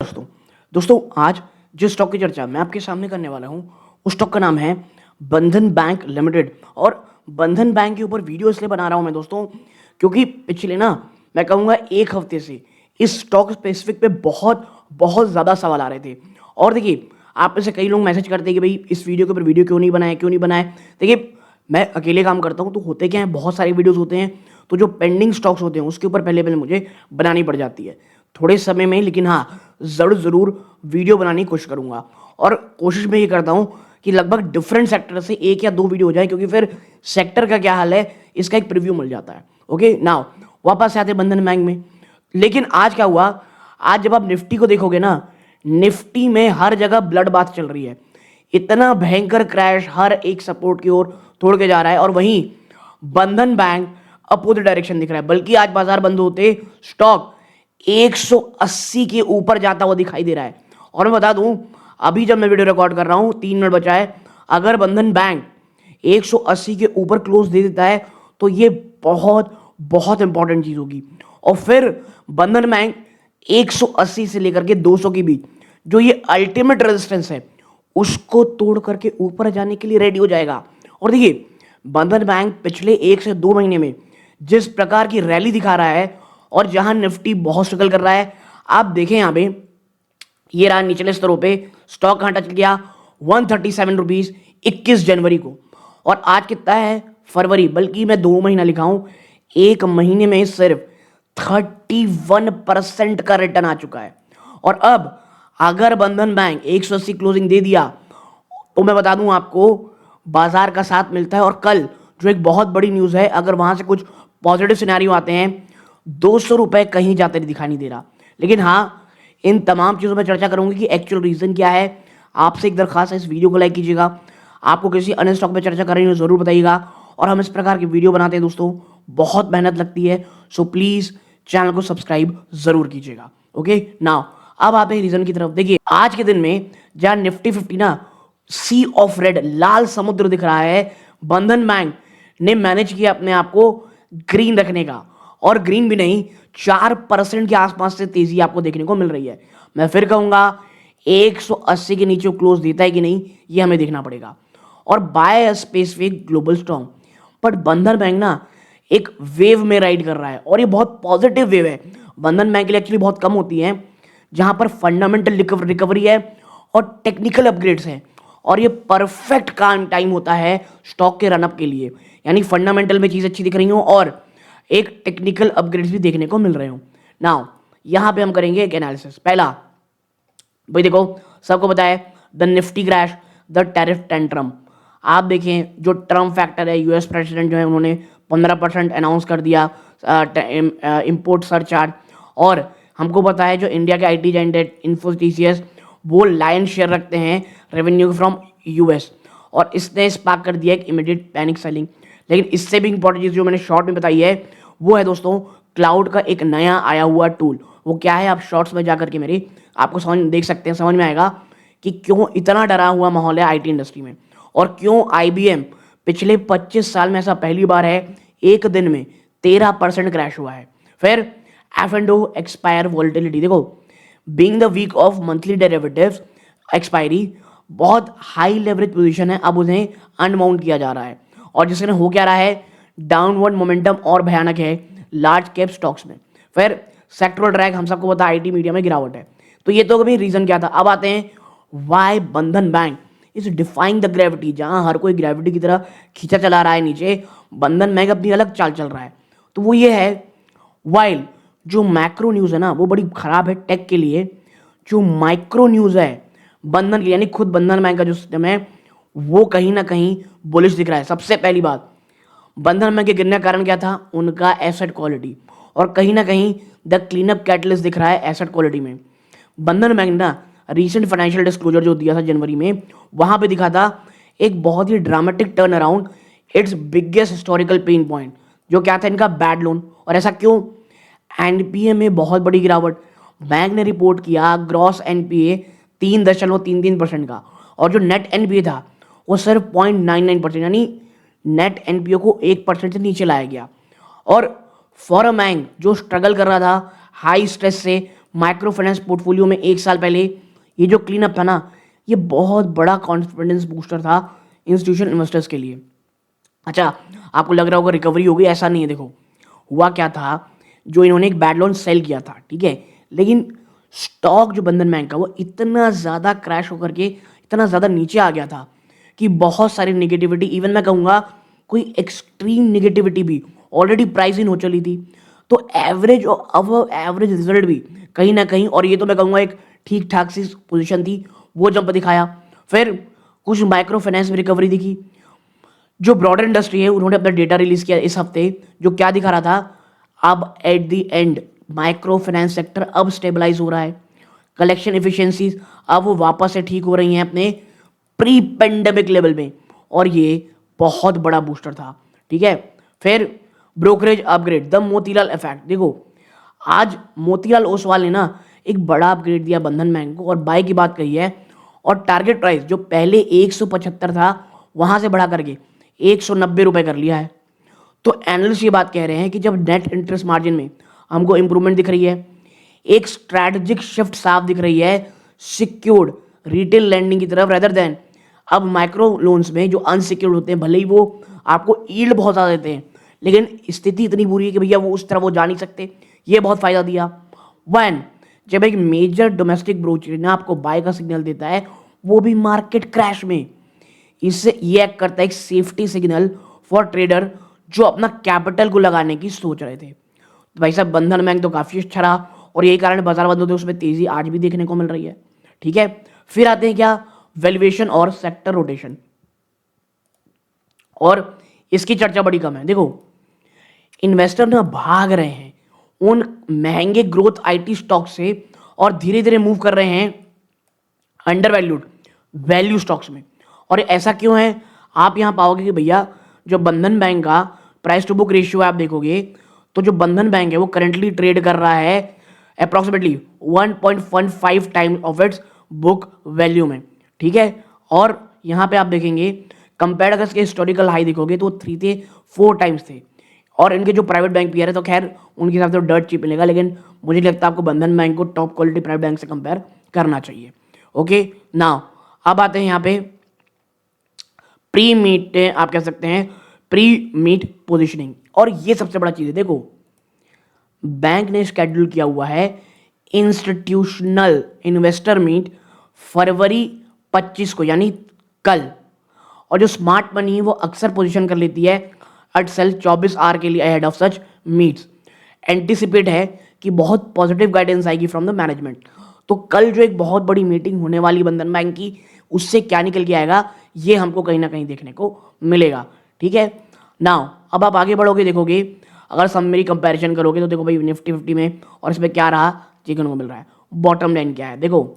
दोस्तों दोस्तों आज जिस स्टॉक की चर्चा मैं आपके सामने करने वाला हूं उस स्टॉक का नाम है बंधन बैंक लिमिटेड। और बंधन बैंक के ऊपर वीडियो इसलिए बना रहा हूं मैं दोस्तों क्योंकि पिछले ना मैं कहूँगा एक हफ्ते से इस स्टॉक स्पेसिफिक पे बहुत बहुत ज़्यादा सवाल आ रहे थे। और देखिए आप में से कई लोग मैसेज करते हैं कि भाई इस वीडियो के ऊपर वीडियो क्यों नहीं बनाए। देखिए मैं अकेले काम करता हूँ तो होते क्या है, बहुत सारे वीडियोस होते हैं तो जो पेंडिंग स्टॉक्स होते हैं उसके ऊपर पहले पहले मुझे बनानी पड़ जाती है थोड़े समय में। लेकिन हाँ, ज़रूर वीडियो बनाने की कोशिश करूँगा और कोशिश में ये करता हूँ कि लगभग डिफरेंट सेक्टर से एक या दो वीडियो हो जाए, क्योंकि फिर सेक्टर का क्या हाल है इसका एक प्रीव्यू मिल जाता है। ओके नाउ वापस आते हैं बंधन बैंक में। लेकिन आज क्या हुआ, आज जब आप निफ्टी को देखोगे ना, निफ्टी में हर जगह ब्लड बाथ चल रही है। इतना भयंकर क्रैश हर एक सपोर्ट की ओर तोड़ के जा रहा है और वहीं बंधन बैंक अपोजिट डायरेक्शन दिख रहा है। बल्कि आज बाजार बंद होते स्टॉक 180 के ऊपर जाता हुआ दिखाई दे रहा है। और मैं बता दूं अभी जब मैं वीडियो रिकॉर्ड कर रहा हूं 3 मिनट बचा है, अगर बंधन बैंक 180 के ऊपर क्लोज दे देता है तो ये बहुत बहुत इंपॉर्टेंट चीज होगी। और फिर बंधन बैंक 180 से लेकर के 200 के बीच जो ये अल्टीमेट रेजिस्टेंस है उसको तोड़ करके ऊपर जाने के लिए रेडी हो जाएगा। और देखिए बंधन बैंक पिछले 1 से 2 महीने में जिस प्रकार की रैली दिखा रहा है और जहां निफ्टी बहुत स्ट्रगल कर रहा है, आप देखें यहाँ पे ये रहा निचले स्तरों पे स्टॉक कहां टच किया 137 रुपीज 21 जनवरी को। और आज कितना है फरवरी, बल्कि मैं 2 महीना लिखा हूं, 1 महीने में सिर्फ 31% का रिटर्न आ चुका है। और अब अगर बंधन बैंक 180 क्लोजिंग दे दिया तो मैं बता दूं आपको बाजार का साथ मिलता है। और कल जो एक बहुत बड़ी न्यूज़ है, अगर वहां से कुछ पॉजिटिव सिनेरियो आते हैं, 200 रुपए कहीं जाते दिखाई नहीं दे रहा। लेकिन हाँ, इन तमाम चीज़ों में चर्चा करूंगी कि एक्चुअल रीज़न क्या है। आपसे एक दरखास्त है, इस वीडियो को लाइक कीजिएगा। आपको किसी अन्य स्टॉक पे चर्चा करनी हो ज़रूर बताइएगा। और हम इस प्रकार की वीडियो बनाते हैं दोस्तों, बहुत मेहनत लगती है, सो प्लीज़ चैनल को सब्सक्राइब ज़रूर कीजिएगा। ओके नाउ अब आते हैं रीज़न की तरफ। देखिए आज के दिन में जहाँ निफ्टी 50 ना सी ऑफ रेड लाल समुद्र दिख रहा है, बंधन बैंक ने मैनेज किया अपने आप को ग्रीन रखने का। और ग्रीन भी नहीं, 4% के आसपास से तेजी आपको देखने को मिल रही है। मैं फिर कहूंगा 180 के नीचे क्लोज देता है कि नहीं ये हमें देखना पड़ेगा। और by specific global strong, but बंधन बैंक ना एक वेव में राइड कर रहा है और ये बहुत पॉजिटिव वेव है। बंधन बैंक के लिए एक्चुअली बहुत कम होती है जहां पर फंडामेंटल रिकवरी है और टेक्निकल अपग्रेड्स हैं। और ये परफेक्ट काम टाइम होता है स्टॉक के रनअप के लिए, यानी फंडामेंटल में चीज़ अच्छी दिख रही हो और एक टेक्निकल अपग्रेड्स भी देखने को मिल रहे हो। नाउ यहां पे हम करेंगे एक एनालिसिस। पहला भाई देखो, सबको पता है the Nifty crash, the tariff tantrum. आप देखें जो ट्रम्प फैक्टर है, यूएस प्रेसिडेंट जो है उन्होंने 15% अनाउंस कर दिया इंपोर्ट सरचार्ज। और हमको पता है जो इंडिया के आईटी जाइंट इन्फोसिस टीसीएस वो लायन शेयर रखते हैं रेवेन्यू फ्रॉम यूएस, और इसने स्पार्क कर दिया एक इमीडिएट पैनिक सेलिंग। लेकिन इससे भी इंपॉर्टेंट चीज़ जो मैंने शॉर्ट में बताई है वो है दोस्तों क्लाउड का एक नया आया हुआ टूल। वो क्या है आप शॉर्ट्स में जाकर के मेरे आपको देख सकते हैं, समझ में आएगा कि क्यों इतना डरा हुआ माहौल है आईटी इंडस्ट्री में और क्यों आईबीएम पिछले 25 साल में ऐसा पहली बार है एक दिन में 13% क्रैश हुआ है। फिर एफ&ओ एक्सपायर वॉलेटिलिटी, देखो being the week of monthly derivatives expiry, बहुत हाई लेवरेज पोजीशन है, अब उन्हें अनमाउंट किया जा रहा है और जिसने हो क्या रहा है डाउनवर्ड मोमेंटम और भयानक है लार्ज कैप स्टॉक्स में। फिर सेक्टरल ड्रैग, हम सबको पता आईटी मीडिया में गिरावट है। तो ये तो कभी रीजन क्या था। अब आते हैं वाई बंधन bank is defying the gravity, जहां हर कोई ग्रेविटी की तरह खींचा चला रहा है नीचे, बंधन बैंक अपनी अलग चाल चल रहा है। तो वो ये है वाइल जो मैक्रो न्यूज़ है ना वो बड़ी खराब है टेक के लिए, जो माइक्रो न्यूज़ है बंधन की यानी खुद बंधन बैंक का जो सिस्टम है वो कहीं ना कहीं बुलिश दिख रहा है। सबसे पहली बात, बंधन बैंक के गिरने का कारण क्या था, उनका एसेट क्वालिटी, और कहीं ना कहीं द क्लीनअप कैटलिस्ट दिख रहा है एसेट क्वालिटी में। बंधन बैंक ना रीसेंट फाइनेंशियल डिस्क्लोजर जो दिया था जनवरी में, वहां पे दिखा था एक बहुत ही dramatic turn around its biggest historical pain point, जो क्या था इनका बैड लोन। और ऐसा क्यों, एनपीए में बहुत बड़ी गिरावट। बैंक ने रिपोर्ट किया ग्रॉस एनपीए 3.33% का, और जो नेट एनपीए था वो सिर्फ 0.99%, यानी नेट एनपीए को 1% से नीचे लाया गया। और फॉर अ बैंक जो स्ट्रगल कर रहा था हाई स्ट्रेस से, माइक्रो फाइनेंस पोर्टफोलियो में एक साल पहले ये जो क्लीन अप था ना, ये बहुत बड़ा कॉन्फिडेंस बूस्टर था इंस्टीट्यूशन इन्वेस्टर्स के लिए। अच्छा, आपको लग रहा होगा रिकवरी हो गई, ऐसा नहीं है। देखो हुआ क्या था, जो इन्होंने एक बैड लोन सेल किया था, ठीक है, लेकिन स्टॉक जो बंधन बैंक का वो इतना ज़्यादा क्रैश होकर के इतना ज़्यादा नीचे आ गया था कि बहुत सारी निगेटिविटी, इवन मैं कहूँगा कोई एक्सट्रीम निगेटिविटी भी ऑलरेडी प्राइस इन हो चली थी। तो एवरेज और अब एवरेज रिजल्ट भी कहीं ना कहीं, और ये तो मैं कहूँगा एक ठीक ठाक सी पोजीशन थी, वो जंप दिखाया। फिर कुछ माइक्रो फाइनेंस में रिकवरी दिखी। जो ब्रॉडर इंडस्ट्री है उन्होंने अपना डेटा रिलीज किया इस हफ्ते, जो क्या दिखा रहा था, अब at the end micro finance sector अब स्टेबलाइज हो रहा है। कलेक्शन एफिशिएंसीज अब वो वापस से ठीक हो रही हैं अपने प्री पेंडेमिक लेवल में, और ये बहुत बड़ा बूस्टर था, ठीक है। फिर brokerage upgrade, the Motilal effect. देखो आज मोतीलाल ओसवाल ने ना एक बड़ा अपग्रेड दिया बंधन बैंक को और बाय की बात कही है, और टारगेट प्राइस जो पहले 175 था वहां से बढ़ा करके 190 रुपए कर लिया है। तो एनालिस्ट ये बात कह रहे हैं कि जब नेट इंटरेस्ट मार्जिन में हमको इंप्रूवमेंट दिख रही है, एक स्ट्रैटेजिक शिफ्ट साफ दिख रही है सिक्योर्ड रिटेल लैंडिंग की तरफ, रेदर देन अब माइक्रो लोन्स में जो अनसिक्योर्ड होते हैं, भले ही वो आपको यील्ड बहुत ज़्यादा देते हैं, लेकिन स्थिति इतनी बुरी है कि भैया वो उस तरह वो जा नहीं सकते। ये बहुत फायदा दिया। वन, जब एक मेजर डोमेस्टिक ब्रोकर ना आपको बाय का सिग्नल देता है, वो भी मार्केट क्रैश में, इससे ये एक्ट करता है एक सेफ्टी सिग्नल फॉर ट्रेडर जो अपना कैपिटल को लगाने की सोच रहे थे। तो भाई साहब बंधन बैंक तो काफी अच्छा रहा, और यही कारण बाजार बंद होते उसमें तेजी आज भी देखने को मिल रही है, ठीक है। फिर आते हैं क्या, वैल्यूएशन और सेक्टर रोटेशन, और इसकी चर्चा बड़ी कम है। देखो इन्वेस्टर ना भाग रहे हैं उन महंगे ग्रोथ आईटी स्टॉक से और धीरे धीरे मूव कर रहे हैं अंडर वैल्यूड वैल्यू स्टॉक्स में। और ऐसा क्यों है, आप यहां पाओगे कि भैया जो बंधन बैंक का प्राइस टू बुक रेशियो आप देखोगे, तो जो बंधन बैंक है वो करंटली ट्रेड कर रहा है approximately 1.15 times of its book value में, ठीक है। और यहां पे आप देखेंगे कंपेयर अगर इसके हिस्टोरिकल हाई देखोगे तो 3 थे 4 टाइम्स थे, और इनके जो प्राइवेट बैंक पीआर है तो खैर उनके हिसाब से डर्ट चीप मिलेगा, लेकिन मुझे लगता है आपको बंधन बैंक को टॉप क्वालिटी प्राइवेट बैंक से कंपेयर करना चाहिए। ओके नाउ अब आते हैं यहाँ पे प्री मीट, आप कह सकते हैं प्री मीट पोजिशनिंग, और ये सबसे बड़ा चीज है। देखो बैंक ने शेड्यूल किया हुआ है इंस्टीट्यूशनल इन्वेस्टर मीट फरवरी 25 को, यानी कल, और जो स्मार्ट मनी है वो अक्सर पोजीशन कर लेती है एट सेल 24 आवर के लिए ahead of such meets. Anticipate है कि बहुत पॉजिटिव गाइडेंस आएगी फ्रॉम द मैनेजमेंट। तो कल जो एक बहुत बड़ी मीटिंग होने वाली बंधन बैंक की, उससे क्या निकल के आएगा ये हमको कहीं ना कहीं देखने को मिलेगा, ठीक है। नाउ अब आप आगे बढ़ोगे, देखोगे अगर सब मेरी कंपैरिजन करोगे तो देखो भाई निफ्टी 50 में और इसमें क्या रहा देखने को मिल रहा है। बॉटम लाइन क्या है, देखो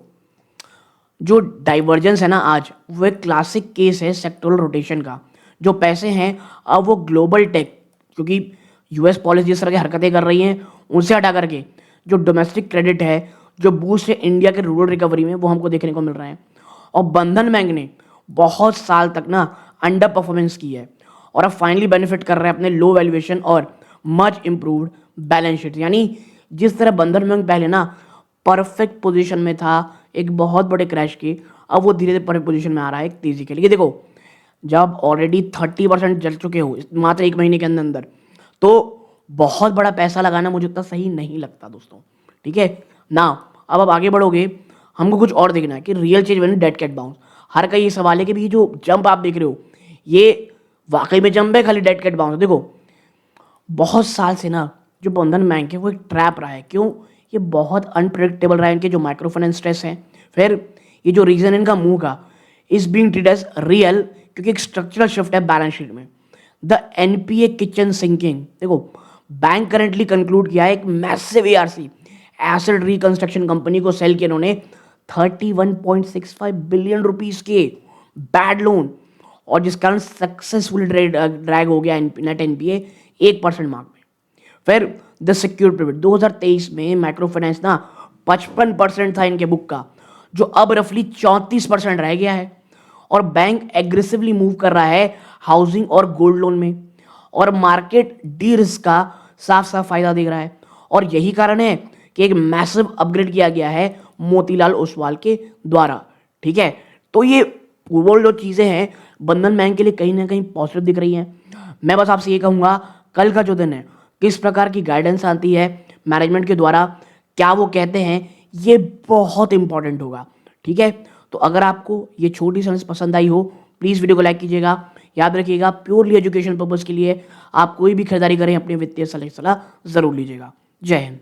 जो डाइवर्जेंस है ना आज, वो एक क्लासिक केस है सेक्टोरल रोटेशन का। जो पैसे हैं अब वो ग्लोबल टेक, क्योंकि यूएस पॉलिसी जिस तरह की हरकतें कर रही हैं उनसे हटा करके जो डोमेस्टिक क्रेडिट है, जो बूस्ट है इंडिया के रूरल रिकवरी में, वो हमको देखने को मिल रहा है। और बंधन बैंक ने बहुत साल तक ना अंडर परफॉर्मेंस की है, और अब फाइनली बेनिफिट कर रहे हैं अपने लो वैल्यूएशन और मच इंप्रूव्ड बैलेंस शीट। यानी जिस तरह बंधन बैंक पहले ना परफेक्ट पोजीशन में था एक बहुत बड़े क्रैश की, अब वो धीरे धीरे परफेक्ट पोजीशन में आ रहा है एक तेजी के लिए। देखो जब ऑलरेडी 30% जल चुके हो मात्र 1 महीने के अंदर अंदर, तो बहुत बड़ा पैसा लगाना मुझे उतना सही नहीं लगता दोस्तों, ठीक है ना। अब आप आगे बढ़ोगे, हमको कुछ और देखना है कि रियल चेंज बने डेड कैट बाउंस। हर का ये सवाल है कि भी जो जंप आप देख रहे हो ये वाकई में जंप है खाली डेड कैट बाउंस। देखो बहुत साल से ना जो बंधन बैंक है वो एक ट्रैप रहा है। क्यों, ये बहुत अनप्रेडिक्टेबल रहा है, इनके जो माइक्रो फाइनेंस स्ट्रेस है। फिर ये जो रीजन इनका मूव का is being treated as real, क्योंकि एक स्ट्रक्चरल शिफ्ट है बैलेंस शीट में। द एनपीए किचन सिंकिंग, देखो बैंक करंटली कंक्लूड किया है एक massive ARC asset reconstruction company को सेल किया इन्होंने 31.65 बिलियन रुपीस के बैड लोन, और जिस कारण सक्सेसफुल ड्रैग हो गया नेट एनपीए 1% मार्क में। फिर द सिक्योर पिवट 2023 में माइक्रो फाइनेंस ना 55% था इनके बुक का, जो अब रफली 34% रह गया है। और बैंक एग्रेसिवली मूव कर रहा है हाउसिंग और गोल्ड लोन में, और मार्केट डी रिस्क का साफ साफ फायदा दिख रहा है। और यही कारण है कि एक मैसिव अपग्रेड किया गया है मोतीलाल ओसवाल के द्वारा। ठीक है, तो ये वो जो चीज़ें हैं बंधन बैंक के लिए कहीं ना कहीं पॉजिटिव दिख रही हैं। मैं बस आपसे ये कहूँगा कल का जो दिन है किस प्रकार की गाइडेंस आती है मैनेजमेंट के द्वारा, क्या वो कहते हैं, ये बहुत इंपॉर्टेंट होगा। ठीक है, तो अगर आपको ये छोटी सी पसंद आई हो प्लीज़ वीडियो को लाइक कीजिएगा। याद रखिएगा प्योरली एजुकेशन पर्पज़ के लिए आप कोई भी खरीदारी करें अपनी वित्तीय सलाह ज़रूर लीजिएगा। जय हिंद।